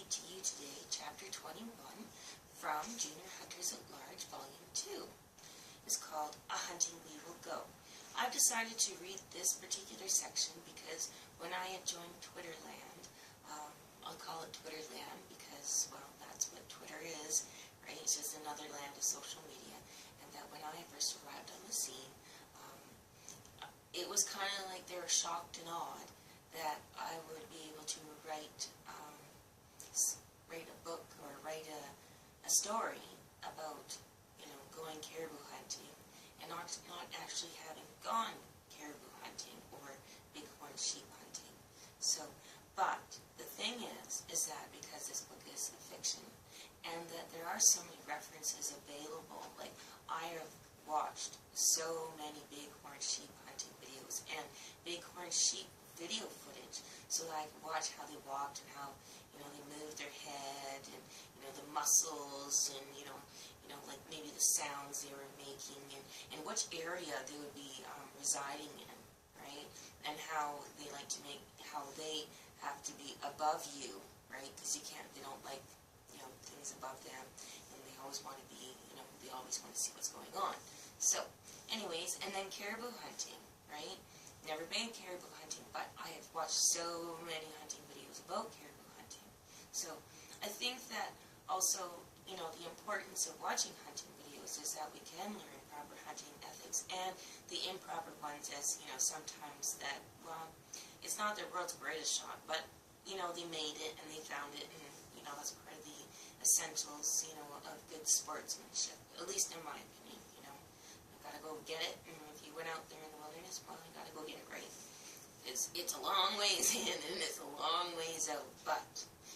read to you today Chapter 21 from Junior Hunters at Large, Volume 2. It's called A Hunting We Will Go. I've decided to read this particular section because when I had joined Twitterland, I'll call it Twitterland because, well, that's what Twitter is, right? It's just another land of social media. And that when I first arrived on the scene, it was kind of like they were shocked and awed that I would be able to write a book or write a story about, going caribou hunting and not actually having gone caribou hunting or bighorn sheep hunting. So, but the thing is that because this book is a fiction and that there are so many references available, like I have watched so many bighorn sheep hunting videos and bighorn sheep video footage so that I could watch how they walked and how, they moved their head and, the muscles and, like maybe the sounds they were making and which area they would be residing in, right? And how they like to make, how they have to be above you, right? Because they don't like, things above them and they always want to be, they always want to see what's going on. So, anyways, and then caribou hunting, right? Never been caribou hunting, but I have watched so many hunting videos about caribou hunting. So, I think that also, the importance of watching hunting videos is that we can learn proper hunting ethics and the improper ones as, sometimes that, well, it's not their world's greatest shot, but, they made it and they found it and, that's part of the essentials, of good sportsmanship, at least in my opinion, I've got to go get it, and if you went out there in the wilderness, well, you got to go get it right. It's a long ways in and it's a long ways out, but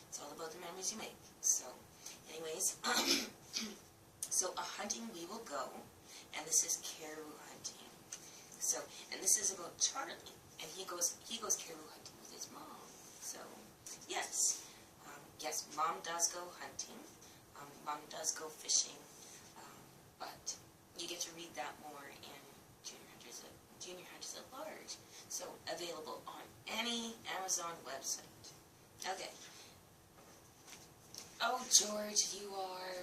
it's all about the memories you make. So, anyways, so a hunting we will go, and this is caribou hunting. So, and this is about Charlie, and he goes caribou hunting with his mom. So, yes, mom does go hunting, mom does go fishing, but you get to read that more in Junior Hunters at Large. So, available on any Amazon website. Okay. Oh, George, you are...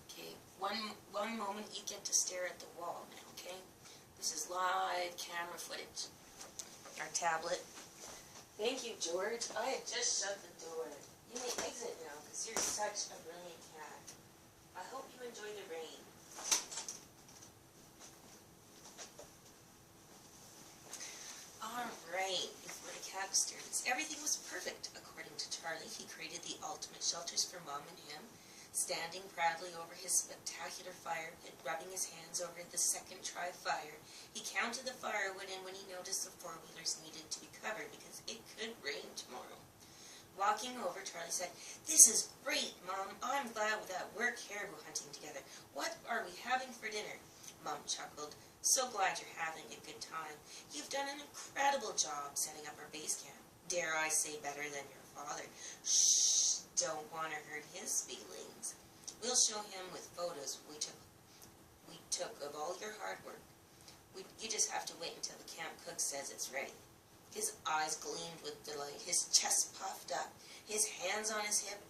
Okay, one moment you get to stare at the wall now, okay? This is live camera footage. Our tablet. Thank you, George. I had just shut the door. You may exit now, because you're such a brilliant cat. I hope you enjoy the rain. Alright, before the cat disturbance, everything was perfect, according to Charlie. He created the ultimate shelters for Mom and him, standing proudly over his spectacular fire pit, rubbing his hands over the second try fire. He counted the firewood, and when he noticed the four-wheelers needed to be covered because it could rain tomorrow. Walking over, Charlie said, "This is great, Mom. I'm glad that we're caribou hunting together. What are we having for dinner?" Mom chuckled. "So glad you're having a good time. You've done an incredible job setting up our base camp. Dare I say better than your father." "Shh, don't want to hurt his feelings. We'll show him with photos we took of all your hard work. You just have to wait until the camp cook says it's ready." His eyes gleamed with delight, his chest puffed up, his hands on his hip,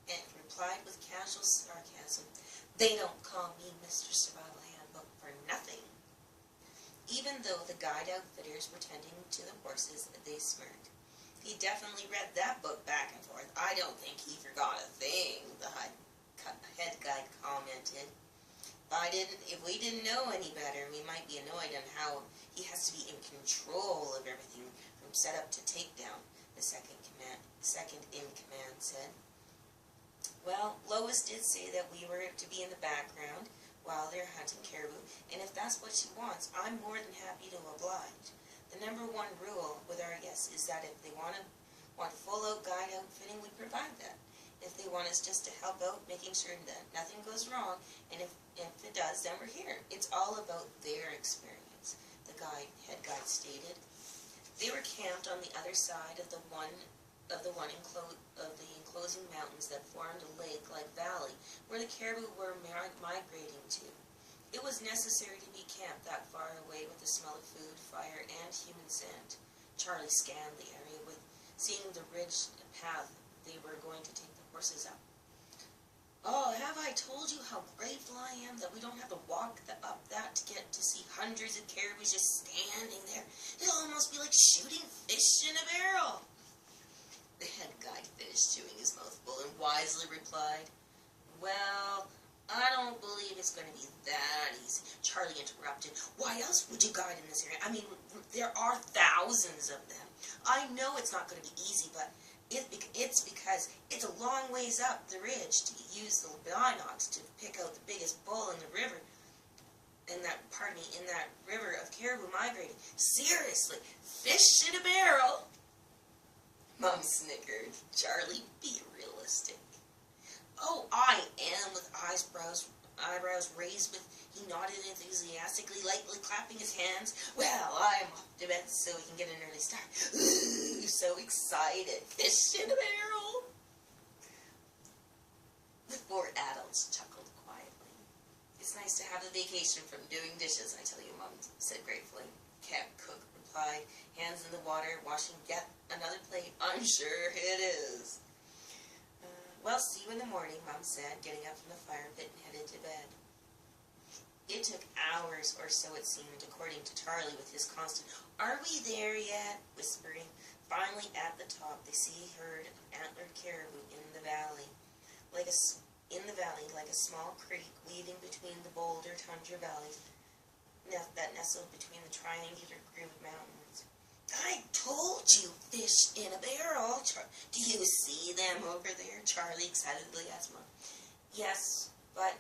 and replied with casual sarcasm, "They don't call me Mr. Survival Handbook for nothing." Even though the guide outfitters were tending to the horses, they smirked. "He definitely read that book back and forth. I don't think he forgot a thing," the head guide commented. If we didn't know any better, we might be annoyed on how he has to be in control of everything from setup to takedown, the second in command said. "Well, Lois did say that we were to be in the background while they're hunting caribou, and if that's what she wants, I'm more than happy to oblige. The number one rule with our guests is that if they want full-out guide outfitting, we provide that. If they want us just to help out, making sure that nothing goes wrong, and if it does, then we're here. It's all about their experience," the head guide stated. They were camped on the other side of the enclosing mountains that formed a lake-like valley where the caribou were migrating to. It was necessary to be camped that far away with the smell of food, fire, and human scent. Charlie scanned the area, seeing the ridge path they were going to take the horses up. Oh, have I told you how grateful I am that we don't have to walk up that to get to see hundreds of caribou just standing there? It'll almost be like shooting fish in a barrel. The head guy finished chewing his mouthful and wisely replied, well, I don't believe it's going to be that easy. Charlie interrupted. Why else would you guide in this area? I mean, there are thousands of them. I know it's not going to be easy, but it's because it's a long ways up the ridge to use the binocs to pick out the biggest bull in the river. In that river of caribou migrating. Seriously, fish in a barrel? Mom snickered. Charlie, be realistic. Oh, I am, with eyebrows raised with, he nodded enthusiastically, lightly clapping his hands. Well, I'm off to bed so we can get an early start. Ooh, so excited. Fish in a barrel. The four adults chuckled quietly. It's nice to have a vacation from doing dishes, I tell you, Mom said gratefully. Camp cook replied, hands in the water, washing yet another plate. I'm sure it is. Well, see you in the morning, Mom said, getting up from the fire pit and headed to bed. It took hours or so, it seemed, according to Charlie, with his constant, "Are we there yet?" whispering. Finally, at the top, they see a herd of antlered caribou in the valley, like a small creek weaving between the boulder tundra valleys that nestled between the triangular group of mountains. I told you, fish in a barrel. Do you see them over there? Charlie excitedly asked Mom. Yes, but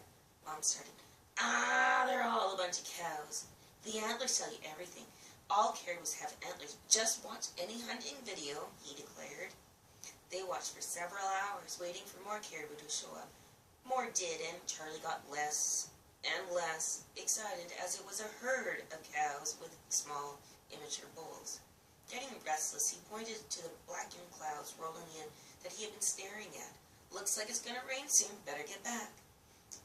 Mom started. They're all a bunch of cows. The antlers tell you everything. All caribous have antlers. Just watch any hunting video, he declared. They watched for several hours, waiting for more caribou to show up. More did, and Charlie got less and less excited, as it was a herd of cows with small, immature bulls. Getting restless, he pointed to the blackened clouds rolling in that he had been staring at. Looks like it's going to rain soon. Better get back.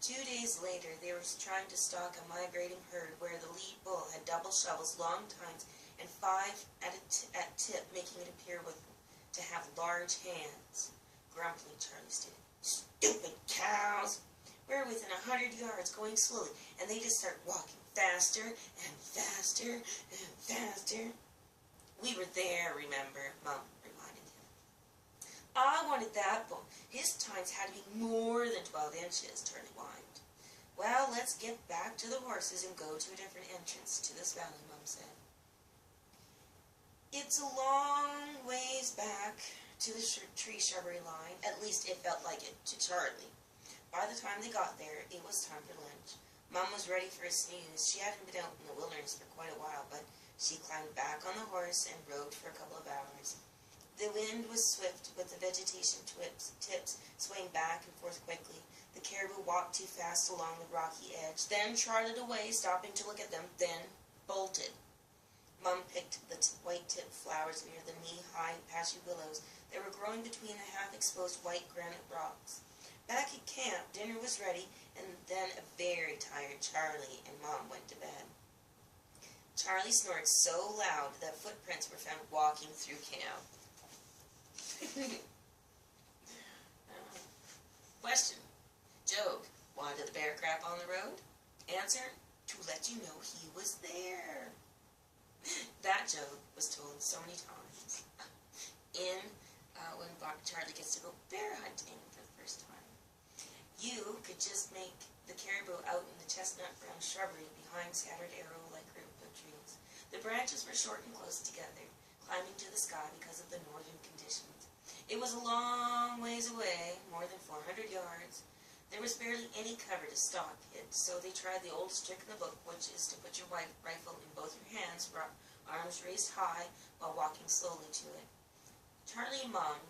2 days later, they were trying to stalk a migrating herd where the lead bull had double shovels, long tines, and 5 at tip, making it appear to have large hands. Grumpily, Charlie stated, "Stupid cows! We're within 100 yards, going slowly, and they just start walking faster and faster and faster." We were there, remember, Mom reminded him. I wanted that bull. His tines had to be more than 12 inches, Charlie whined. Well, let's get back to the horses and go to a different entrance to this valley, Mom said. It's a long ways back to the tree shrubbery line. At least it felt like it to Charlie. By the time they got there, it was time for lunch. Mom was ready for a snooze. She hadn't been out in the wilderness for quite a while, but she climbed back on the horse and rode for a couple of hours. The wind was swift, with the vegetation tips swaying back and forth quickly. The caribou walked too fast along the rocky edge, then trotted away, stopping to look at them, then bolted. Mom picked the white-tipped flowers near the knee-high patchy willows that were growing between the half-exposed white granite rocks. Back at camp, dinner was ready, and then a very tired Charlie and Mom went to bed. Charlie snored so loud that footprints were found walking through camp. Question. Joke. Why did the bear crap on the road? Answer. To let you know he was there. That joke was told so many times. When Charlie gets to go bear hunting for the first time. You could just make the caribou out in the chestnut brown shrubbery behind scattered arrow-like group of trees. The branches were short and close together, climbing to the sky because of the northern conditions. It was a long ways away, more than 400 yards. There was barely any cover to stalk it, so they tried the oldest trick in the book, which is to put your rifle in both your hands, arms raised high, while walking slowly to it. Charlie and Mom,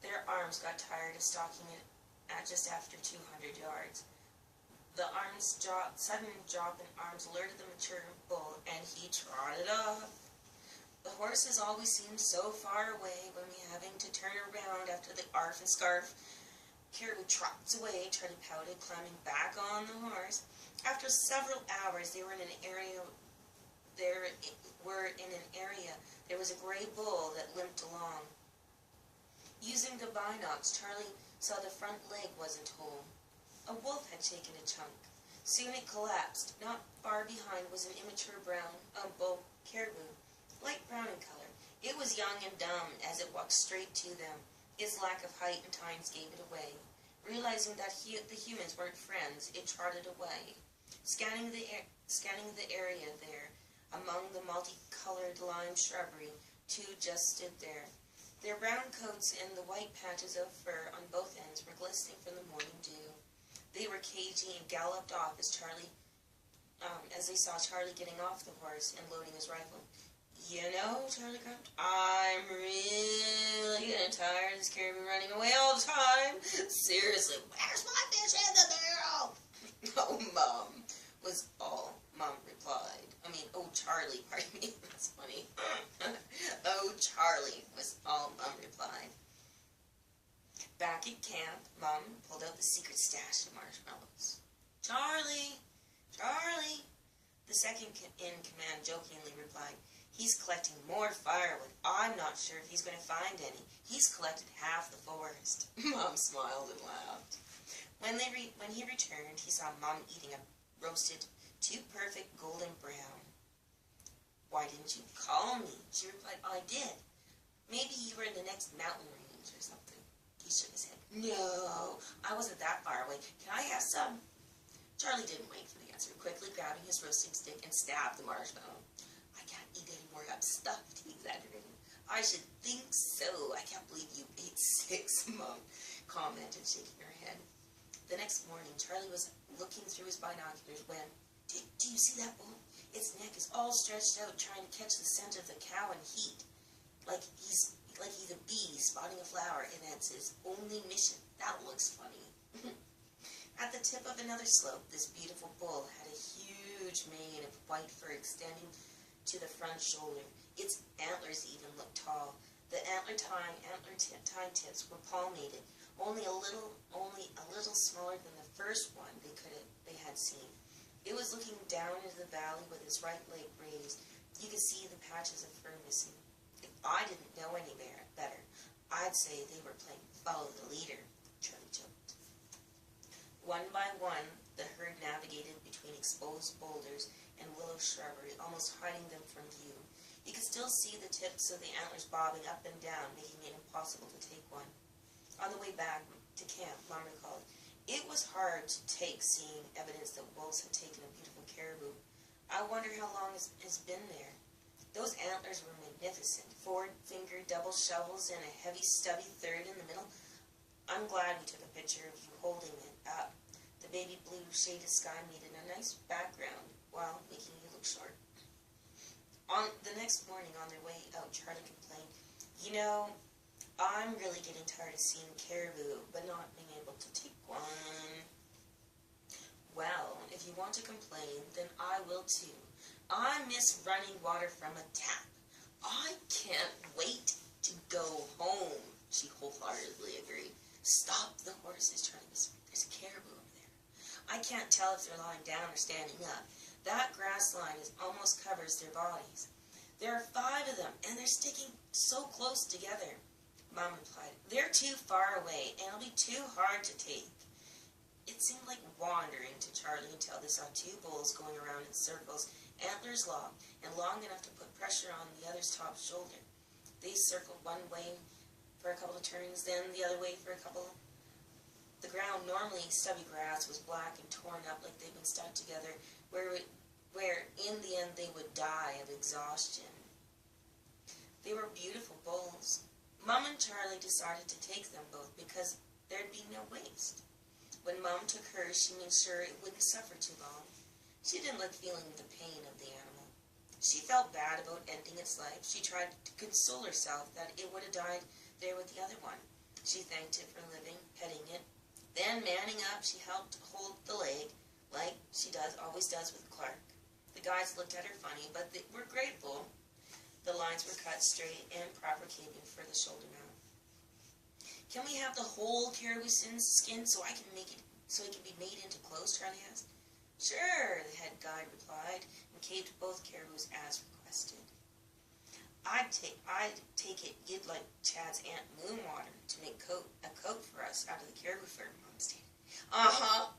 their arms got tired of stalking it at just after 200 yards. The sudden drop in arms alerted the mature bull, and he trotted off. The horses always seemed so far away when we having to turn around after the arf and scarf. Caribou trots away, Charlie pouted, climbing back on the horse. After several hours, they were in an area. There was a gray bull that limped along. Using the binocs, Charlie saw the front leg wasn't whole. A wolf had taken a chunk. Soon it collapsed. Not far behind was an immature bull caribou, light brown in color. It was young and dumb as it walked straight to them. Its lack of height and times gave it away. Realizing that the humans weren't friends, it trotted away. Scanning the area there, among the multicolored lime shrubbery, two just stood there. Their brown coats and the white patches of fur on both ends were glistening from the morning dew. They were cagey and galloped off as they saw Charlie getting off the horse and loading his rifle. You know, Charlie grumped, I'm really getting tired of this caribou running away all the time. Seriously, where's my fish in the barrel? Oh, Mom, was all Mom replied. Charlie, pardon me, that's funny. Oh, Charlie, was all Mom replied. Back at camp, Mom pulled out the secret stash of marshmallows. Charlie, Charlie, the second in command jokingly replied. He's collecting more firewood. I'm not sure if he's going to find any. He's collected half the forest. Mom smiled and laughed. When he returned, he saw Mom eating a roasted, too perfect golden brown. Why didn't you call me? She replied, I did. Maybe you were in the next mountain range or something. He shook his head. No, I wasn't that far away. Can I have some? Charlie didn't wait for the answer, quickly grabbing his roasting stick and stabbed the marshmallow. I can't eat any more. I'm stuffed, he exaggerated. I should think so. I can't believe you ate 6, Mom commented, shaking her head. The next morning, Charlie was looking through his binoculars when, do you see that bull? Its neck is all stretched out, trying to catch the scent of the cow and heat. Like he's a bee spotting a flower, and that's his only mission. That looks funny. At the tip of another slope, this beautiful bull had a huge mane of white fur extending to the front shoulder. Its antlers even looked tall. The antler tine tips were palmated, only a little smaller than the first one they had seen. It was looking down into the valley with its right leg raised. You could see the patches of fur missing. If I didn't know any better, I'd say they were playing follow the leader, Charlie joked. One by one, the herd navigated between exposed boulders and willow shrubbery, almost hiding them from view. You could still see the tips of the antlers bobbing up and down, making it impossible to take one. On the way back to camp, Mom recalled, it was hard to take seeing evidence that wolves had taken a beautiful caribou. I wonder how long it's been there. Those antlers were magnificent. 4-fingered double shovels and a heavy stubby third in the middle. I'm glad we took a picture of you holding it up. The baby blue shaded sky made it a nice background while making you look short. On the next morning on their way out, Charlie complained, you know, I'm really getting tired of seeing caribou, but not being able to take one. Well, if you want to complain, then I will too. I miss running water from a tap. I can't wait to go home, she wholeheartedly agreed. Stop the horses, Charlie whispered. There's a caribou over there. I can't tell if they're lying down or standing up. That grass line almost covers their bodies. There are 5 of them, and they're sticking so close together. Mom replied, they're too far away, and it'll be too hard to take. It seemed like wandering to Charlie until they saw 2 bulls going around in circles, antlers locked, and long enough to put pressure on the other's top shoulder. They circled one way for a couple of turns, then the other way for a couple. The ground, normally stubby grass, was black and torn up like they'd been stuck together, where in the end they would die of exhaustion. They were beautiful bulls. Mom and Charlie decided to take them both because there'd be no waste. When Mom took hers, she made sure it wouldn't suffer too long. She didn't like feeling the pain of the animal. She felt bad about ending its life. She tried to console herself that it would have died there with the other one. She thanked it for living, petting it. Then, manning up, she helped hold the leg, like she always does with Clark. The guys looked at her funny, but they were grateful. The lines were cut straight and proper caving for the shoulder mount. Can we have the whole caribou skin so it can be made into clothes? Charlie asked. Sure, the head guide replied, and caved both caribous as requested. I'd take it you'd like Chad's Aunt Moonwater to make a coat for us out of the caribou fur, Mom stated.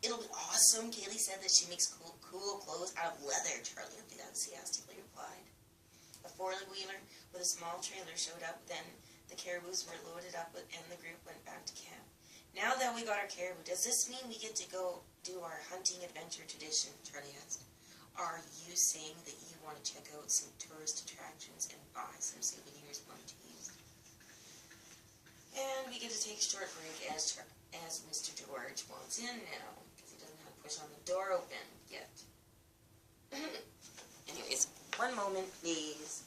It'll be awesome. Kaylee said that she makes cool clothes out of leather, Charlie enthusiastically replied. A four-wheeler with a small trailer showed up, then the caribous were loaded up and the group went back to camp. Now that we got our caribou, does this mean we get to go do our hunting adventure tradition? Charlie asked. Are you saying that you want to check out some tourist attractions and buy some souvenirs, Mom teased. And we get to take a short break as Mr. George wants in now, because he doesn't have to push on the door open yet. Anyways, one moment, please.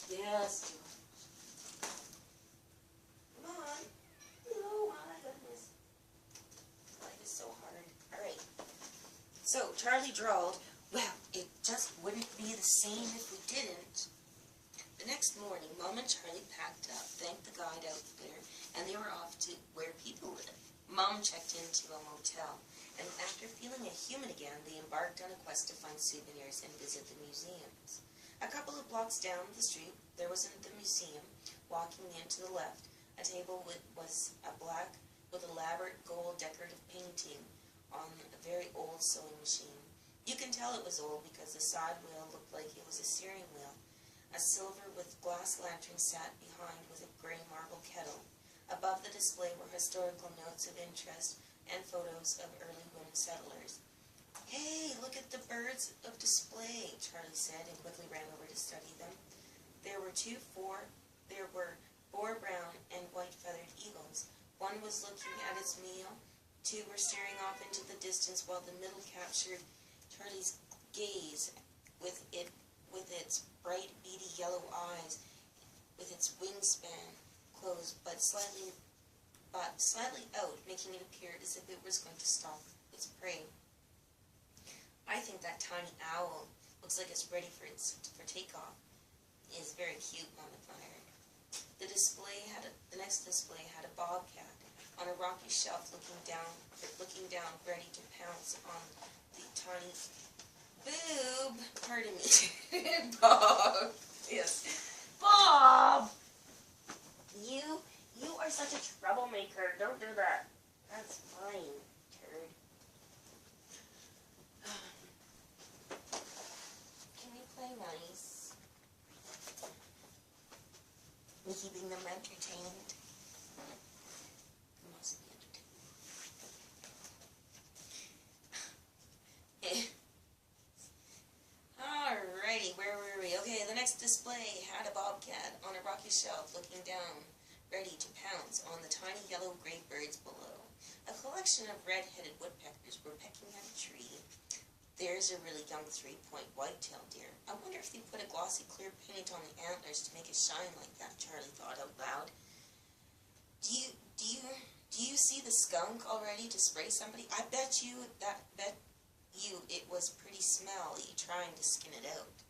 Yes, George. Come on. Oh, my goodness. Life is so hard. All right. So, Charlie drawled, well, it just wouldn't be the same if we didn't. The next morning, Mom and Charlie packed up, thanked the guide outfitter, and they were off to where people live. Mom checked into a motel, and after feeling a human again, they embarked on a quest to find souvenirs and visit the museums. A couple of blocks down the street, there was the museum. Walking in to the left, a table was a black with elaborate gold decorative painting on a very old sewing machine. You can tell it was old because the side wheel looked like it was a steering wheel. A silver with glass lantern sat behind with a gray marble kettle. Above the display were historical notes of interest and photos of early women settlers. Hey, look at the birds of display, Charlie said, and quickly ran over to study them. There were four brown and white feathered eagles. One was looking at its meal. Two were staring off into the distance, while the middle captured Charlie's gaze with its bright, beady yellow eyes, with its wingspan closed but slightly out, making it appear as if it was going to stalk its prey. I think that tiny owl looks like it's ready for takeoff. It's very cute, Mom admired. The next display had a bobcat on a rocky shelf, looking down, ready to pounce on the tiny boob. Pardon me, Bob. Yes, Bob. You are such a troublemaker. Don't do that. That's fine, turd. Can we play nice? And keeping them entertained. Must be entertained. Alrighty, where were we? Okay, the next display had a bobcat on a rocky shelf looking down, ready to pounce on the tiny yellow-gray birds below. A collection of red-headed woodpeckers were pecking at a tree. There's a really young three-point white-tailed deer. I wonder if they put a glossy clear paint on the antlers to make it shine like that, Charlie thought out loud. Do you see the skunk already to spray somebody? I bet you it was pretty smelly trying to skin it out.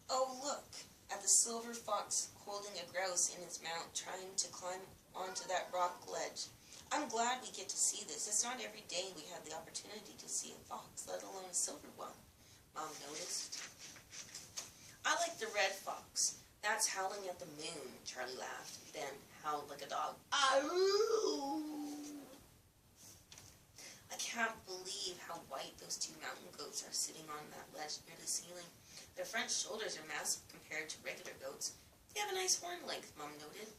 Oh, look at the silver fox holding a grouse in its mouth, trying to climb onto that rock ledge. I'm glad we get to see this. It's not every day we have the opportunity to see a fox, let alone a silver one, Mom noticed. I like the red fox. That's howling at the moon, Charlie laughed, then howled like a dog. Ahoo! I can't believe how white those two mountain goats are sitting on that ledge near the ceiling. Their front shoulders are massive compared to regular goats. They have a nice horn length, Mom noted.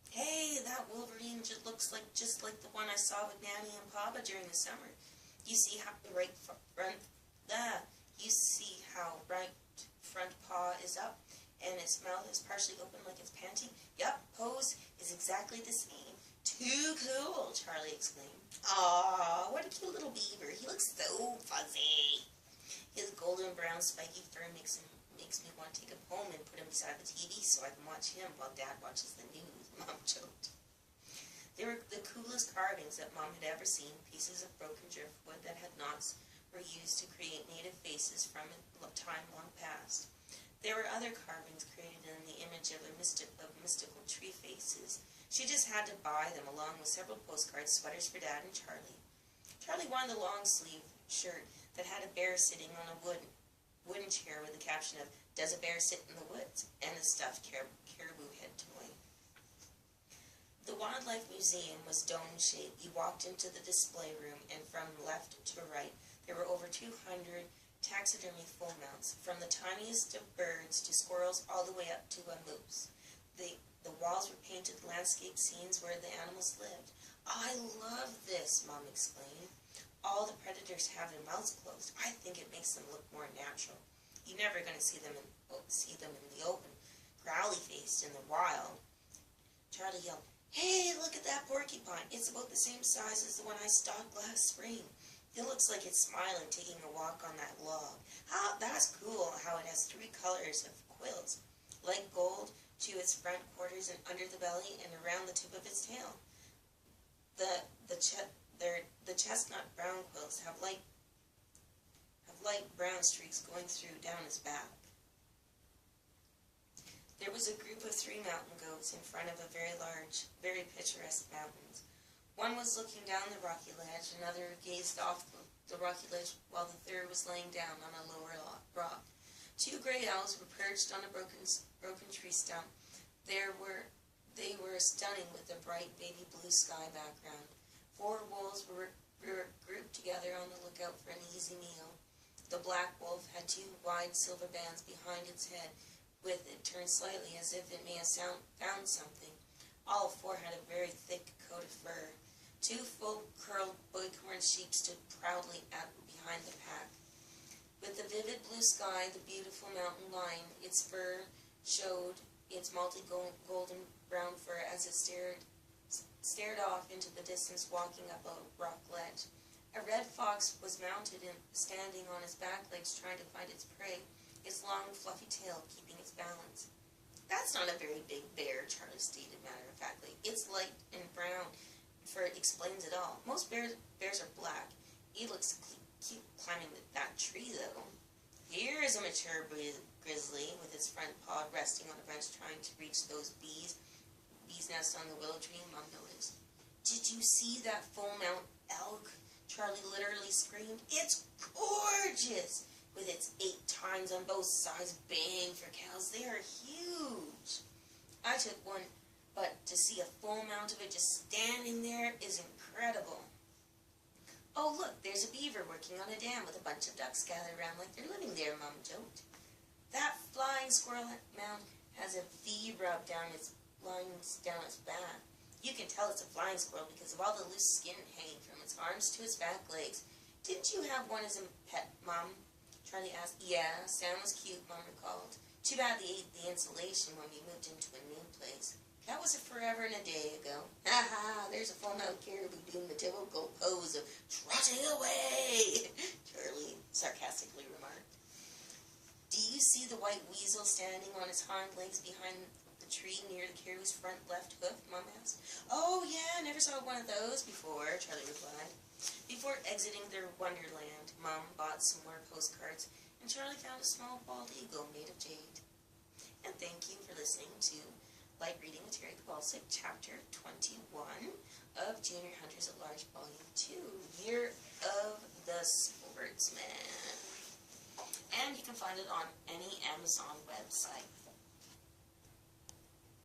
Hey, that Wolverine just looks like the one I saw with Nanny and Papa during the summer. You see how right front paw is up, and its mouth is partially open like it's panting? Yup, pose is exactly the same. Too cool, Charlie exclaimed. Aw, what a cute little beaver. He looks so fuzzy. His golden brown spiky fur makes me want to take him home and put him beside the TV so I can watch him while Dad watches the news, Mom joked. They were the coolest carvings that Mom had ever seen. Pieces of broken driftwood that had knots were used to create native faces from a time long past. There were other carvings created in the image of mystical tree faces. She just had to buy them, along with several postcards, sweaters for Dad and Charlie. Charlie wanted a long-sleeve shirt that had a bear sitting on a wooden chair with the caption of, Does a bear sit in the woods? And a stuffed caribou head toy. The Wildlife Museum was dome-shaped. You walked into the display room, and from left to right, there were over 200 taxidermy full mounts, from the tiniest of birds to squirrels all the way up to a moose. The walls were painted landscape scenes where the animals lived. I love this, Mom explained. All the predators have their mouths closed. I think it makes them look more natural. You're never going to see them in the open, growly-faced in the wild. Charlie yelled, "Hey, look at that porcupine. It's about the same size as the one I stalked last spring. It looks like it's smiling, taking a walk on that log. That's cool how it has 3 colors of quills, light gold to its front quarters and under the belly and around the tip of its tail. The chestnut brown quills have light brown streaks going through down his back." There was a group of 3 mountain goats in front of a very large, very picturesque mountains. One was looking down the rocky ledge, another gazed off the rocky ledge, while the third was laying down on a lower rock. 2 gray owls were perched on a broken tree stump. They were stunning with a bright baby blue sky background. 4 wolves were grouped together on the lookout for an easy meal. The black wolf had 2 wide silver bands behind its head, with it turned slightly as if it may have found something. All 4 had a very thick coat of fur. 2 full-curled bighorn sheep stood proudly behind the pack. With the vivid blue sky, the beautiful mountain lion, its fur showed its multi-golden brown fur as it stared off into the distance, walking up a rock ledge. A red fox was mounted and standing on its back legs, trying to find its prey, its long, fluffy tail keeping its balance. "That's not a very big bear," Charlie stated matter-of-factly. "It's light and brown. Fur explains it all. Most bears are black. He looks keep climbing that tree, though." "Here is a mature grizzly with its front paw resting on a branch, trying to reach those bees' nest on the willow tree," Mom noticed. "Did you see that full mount elk?" Charlie literally screamed. "It's gorgeous, with its 8 tines on both sides, baying for cows. They are huge." "I took one, but to see a full mount of it just standing there is incredible." "Oh, look, there's a beaver working on a dam with a bunch of ducks gathered around like they're living there," Mom joked. "That flying squirrel mount has a V rub down its lines down its back. You can tell it's a flying squirrel because of all the loose skin hanging from its arms to its back legs. Didn't you have one as a pet, Mom?" Charlie asked. "Yeah, Sam was cute," Mom recalled. "Too bad they ate the insulation when we moved into a new place. That was forever and a day ago." "Ha ha, there's a full-mounted caribou doing the typical pose of trotting away," Charlie sarcastically remarked. "Do you see the white weasel standing on its hind legs behind the tree near the caribou's front left hoof?" Mom asked. "Oh, yeah, never saw one of those before," Charlie replied. Before exiting their wonderland, Mom bought some more postcards, and Charlie found a small bald eagle made of jade. And thank you for listening to Light Reading with Terri Kovalcik, Chapter 21 of Junior Hunters at Large, Volume 2, Year of the Sportsman. And you can find it on any Amazon website.